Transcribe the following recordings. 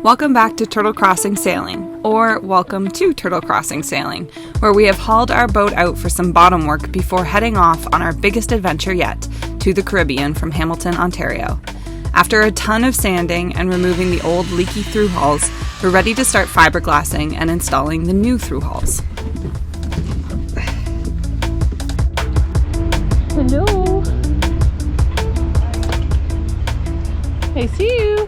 Welcome back to Turtle Crossing Sailing, or welcome to Turtle Crossing Sailing, where we have hauled our boat out for some bottom work before heading off on our biggest adventure yet, to the Caribbean from Hamilton, Ontario. After a ton of sanding and removing the old leaky Thru-Hulls, we're ready to start fiberglassing and installing the new Thru-Hulls. Hello. I see you.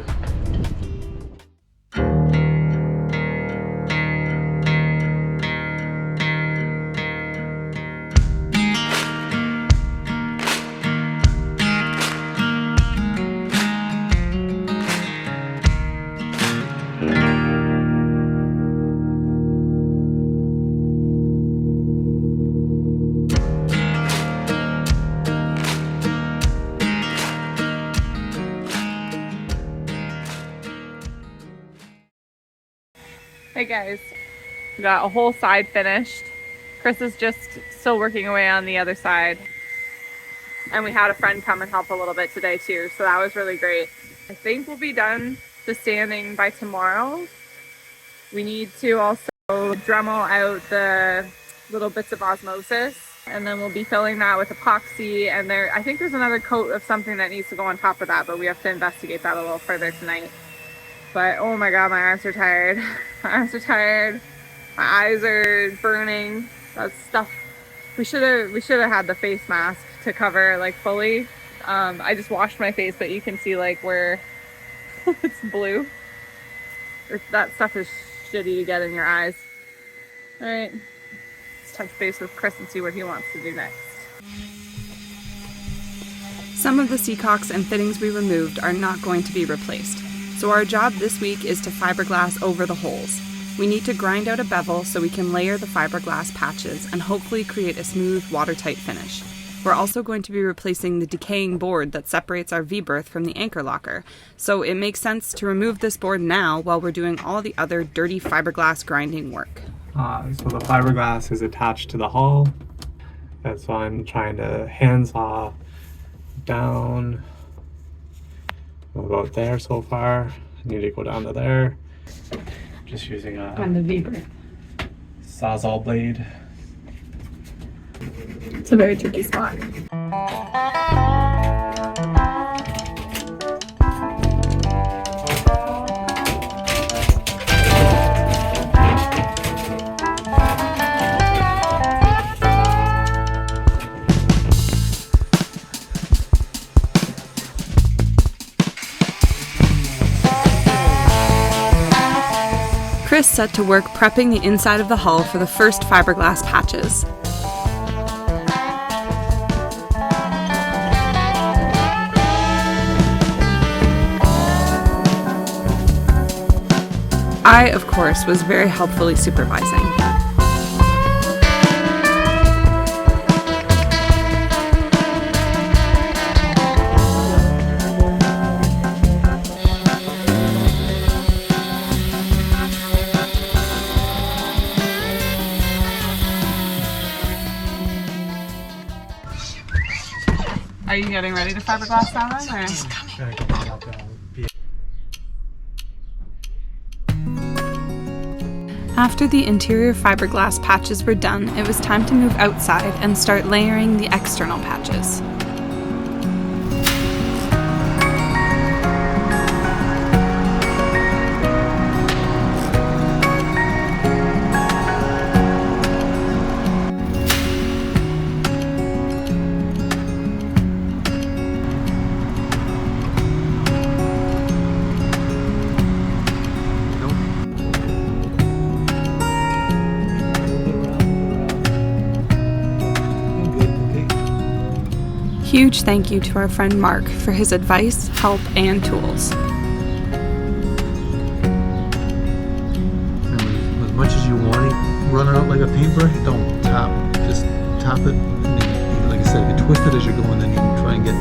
Hey guys, we got a whole side finished. Chris is just still working away on the other side. And we had a friend come and help a little bit today too, so that was really great. I think we'll be done the sanding by tomorrow. We need to also Dremel out the little bits of osmosis, and then we'll be filling that with epoxy, and I think there's another coat of something that needs to go on top of that, but we have to investigate that a little further tonight. But oh my god, my arms are tired. My arms are tired. My eyes are burning. That's stuff. We should have had the face mask to cover like fully. I just washed my face, but you can see like where it's blue. That stuff is shitty to get in your eyes. All right, let's touch base with Chris and see what he wants to do next. Some of the seacocks and fittings we removed are not going to be replaced. So our job this week is to fiberglass over the holes. We need to grind out a bevel so we can layer the fiberglass patches and hopefully create a smooth, watertight finish. We're also going to be replacing the decaying board that separates our V-berth from the anchor locker, so it makes sense to remove this board now while we're doing all the other dirty fiberglass grinding work. So the fiberglass is attached to the hull, and so I'm trying to handsaw down about there so far. I need to go down to there. Just using On the V-berth. Sawzall blade. It's a very tricky spot. Chris set to work prepping the inside of the hull for the first fiberglass patches. I, of course, was very helpfully supervising. Are you getting ready to fiberglass now then? After the interior fiberglass patches were done, it was time to move outside and start layering the external patches. Huge thank you to our friend Mark for his advice, help, and tools. As much as you want it, run it out like a paintbrush, don't tap, just tap it, and then, like I said, if you twist it as you're going, then you can try and get...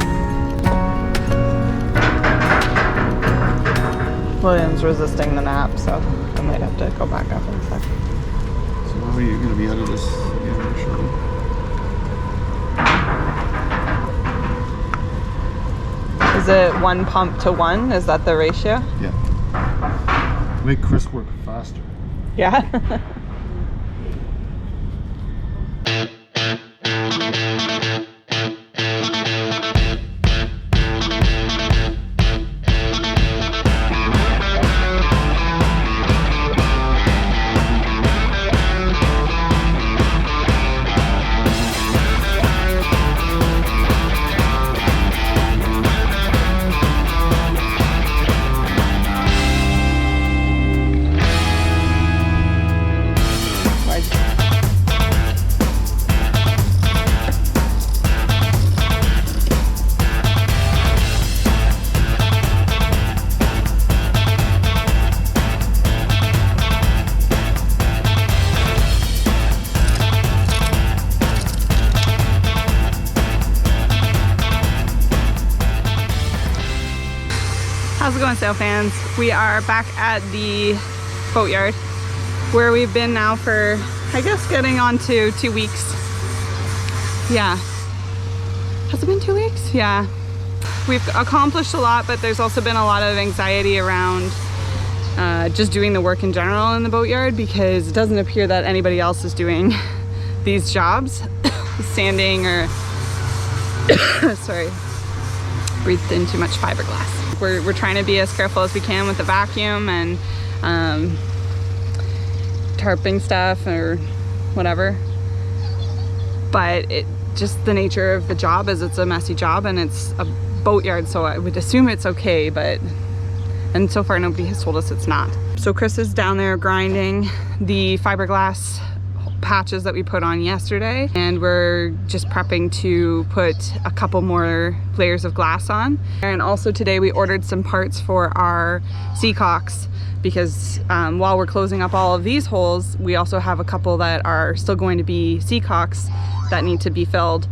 William's resisting the nap, so I might have to go back up in a second. So how are you going to be out of this? Yeah, sure. Is it 1 pump to 1? Is that the ratio? Yeah. Make Chris work faster. Yeah. How's it going, sail fans? We are back at the boatyard where we've been now for, I guess, getting on to 2 weeks. Yeah. Has it been 2 weeks? Yeah. We've accomplished a lot, but there's also been a lot of anxiety around just doing the work in general in the boatyard, because it doesn't appear that anybody else is doing these jobs. Sanding or, sorry, breathed in too much fiberglass. We're trying to be as careful as we can with the vacuum and tarping stuff or whatever. But it just, the nature of the job is it's a messy job and it's a boatyard, so I would assume it's okay, and so far nobody has told us it's not. So Chris is down there grinding the fiberglass patches that we put on yesterday, and we're just prepping to put a couple more layers of glass on. And also today we ordered some parts for our seacocks, because while we're closing up all of these holes, we also have a couple that are still going to be seacocks that need to be filled,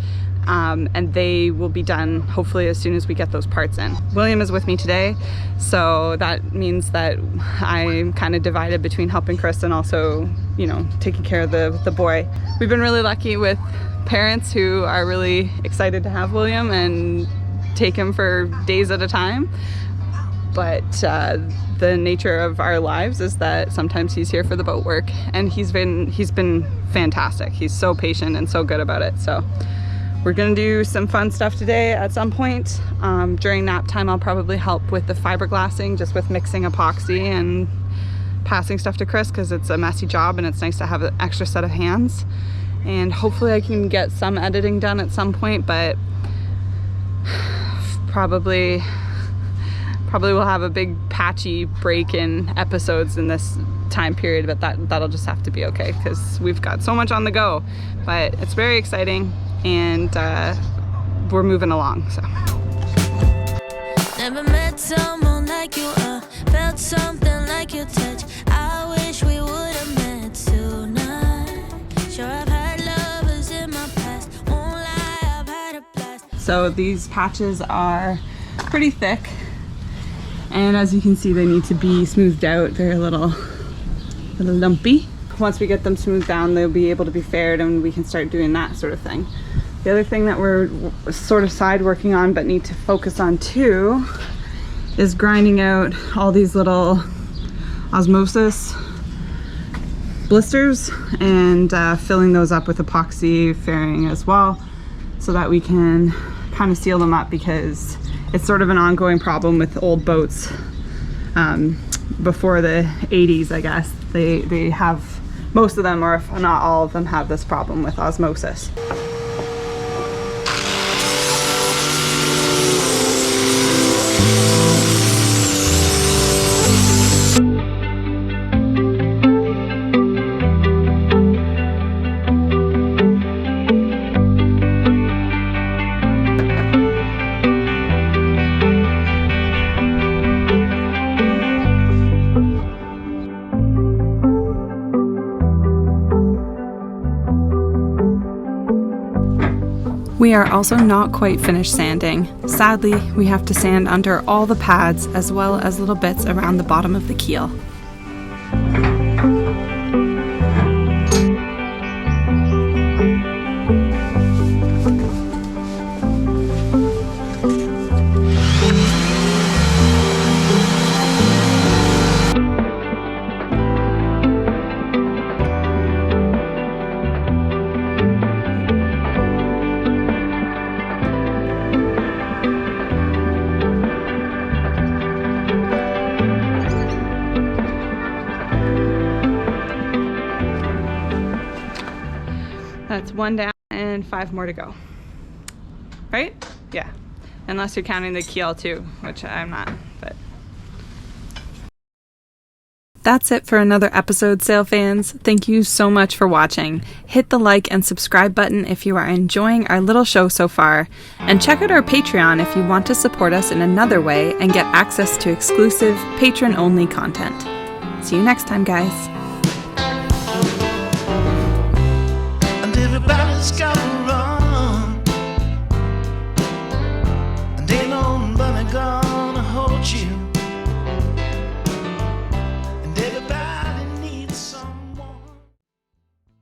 and they will be done hopefully as soon as we get those parts in. William is with me today, so that means that I'm kind of divided between helping Chris and also, you know, taking care of the boy. We've been really lucky with parents who are really excited to have William and take him for days at a time, but the nature of our lives is that sometimes he's here for the boat work, and he's been fantastic. He's so patient and so good about it. So we're gonna do some fun stuff today at some point. During nap time, I'll probably help with the fiberglassing, just with mixing epoxy and passing stuff to Chris, because it's a messy job and it's nice to have an extra set of hands. And hopefully I can get some editing done at some point, but probably we'll have a big patchy break in episodes in this time period, but that'll just have to be okay, because we've got so much on the go. But it's very exciting, and we're moving along. So never met someone like you, felt something like your touch. I wish we would have met tonight. Sure, I've had lovers in my past, won't lie, I've had a blast. So these patches are pretty thick, and as you can see, they need to be smoothed out. They're a little lumpy. Once we get them smoothed down, they'll be able to be faired, and we can start doing that sort of thing. The other thing that we're sort of side working on but need to focus on too is grinding out all these little osmosis blisters and filling those up with epoxy fairing as well, so that we can kind of seal them up, because it's sort of an ongoing problem with old boats. Before the 80s, I guess, they have, most of them, or if not all of them, have this problem with osmosis. We are also not quite finished sanding. Sadly, we have to sand under all the pads as well as little bits around the bottom of the keel. That's 1 down and 5 more to go. Right? Yeah. Unless you're counting the keel too, which I'm not, but. That's it for another episode, sail fans. Thank you so much for watching. Hit the like and subscribe button if you are enjoying our little show so far, and check out our Patreon if you want to support us in another way and get access to exclusive patron-only content. See you next time, guys. And everybody's got a run.